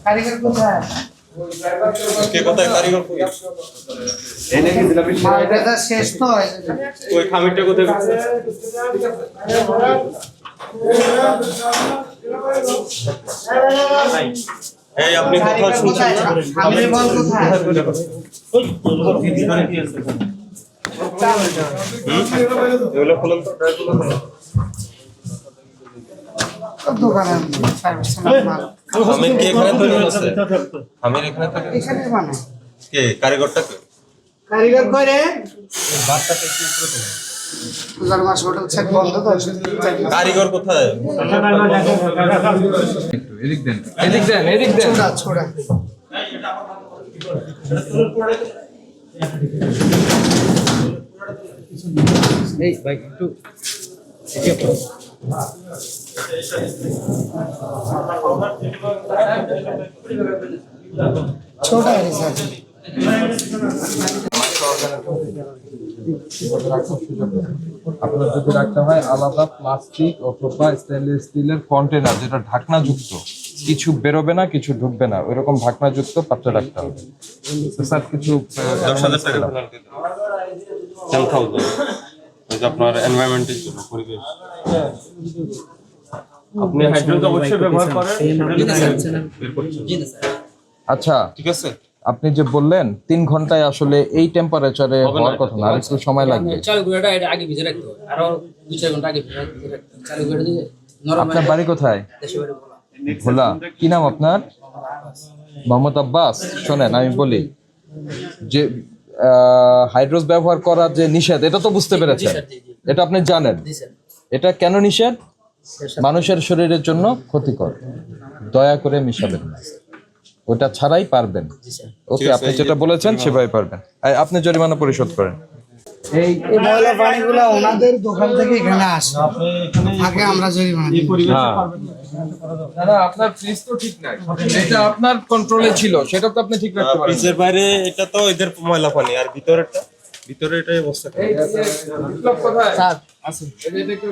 কারিগর কোথায়? কে কোথায় কারিগর কই? এনে কি দিলাম এটা শেষ তো ওই খামিরটা কোথায় গেছে? এই আপনি কথা শুনছেন না? খামির বল কোথায়? এগুলো খুলুন তো দোকানে সার্ভিস মাল খামির কি এখানে তৈরি হচ্ছে? খামির এখানে তৈরি এখানে বানায় কে কারিগরটা কে? কারিগর করে বাচ্চাটা একটু উপরে তোলো। পূজার মাস হোটেল সেট বন্ধ তো কারিগর কোথায়? এদিক দেন ছোড়া ছোড়া এই ভাই একটু ছোড়া স্যার আপনার যদি রাখতে হয় আলাদা প্লাস্টিক অথবা স্টেনলেস স্টিলের কন্টেনার যেটা ঢাকনাযুক্ত, কিছু বেরোবে না কিছু ঢুকবে না, ওইরকম ঢাকনাযুক্ত পাত্রে রাখতে হবে। তো স্যার কিছু 10,000 টাকা পেনাল্টি দেব। 10,000 এই যে আপনার এনভায়রনমেন্টের জন্য পরিবেশ। আপনি হাইড্রোজেন অবশ্যই ব্যবহার করেন। আচ্ছা ঠিক আছে? আপনি যে বললেন 3 ঘন্টায় আসলে এই টেম্পারেচারে হওয়ার কথা না, আর একটু সময় লাগবে। চালু গুঁড়াটা এটা আগে ভিজে রাখতে হবে, আরো 2-4 ঘন্টা আগে ভিজে রাখতে হবে। চালু গুঁড়া দিয়ে নরম আপনার বাড়ি কোথায়? দেশে বাড়ি বলা। ভোলা। কি নাম আপনার? মোহাম্মদ আব্বাস। শোনেন আমি বলি যে হাইড্রোজ ব্যবহার করা যে নিষেধ এটা তো বুঝতে পেরেছেন, এটা আপনি জানেন। জি স্যার। এটা কেন নিষেধ? মানুষের শরীরের জন্য ক্ষতিকর, দয়া করে মিশাবেন না, ওটা ছাড়াই পারবেন। ওকে, আপনি যেটা বলেছেন সেভাবে পারবেন। আপনি জরিমানা পরিশোধ করেন। এই ময়লা পানিগুলো ওনাদের দোকান থেকে এখানে আসে, আগে আমরা জরিমানা দিই। না আপনার ফ্রিজ তো ঠিক নাই, এটা আপনার কন্ট্রোলে ছিল, সেটা তো আপনি ঠিক রাখতে পারেন। ফ্রিজের বাইরে এটা তো এদের ময়লা পানি, আর ভিতরে এটাই অবস্থা। বিপ্লব কোথায়? স্যার আছে এই যে এটা একটু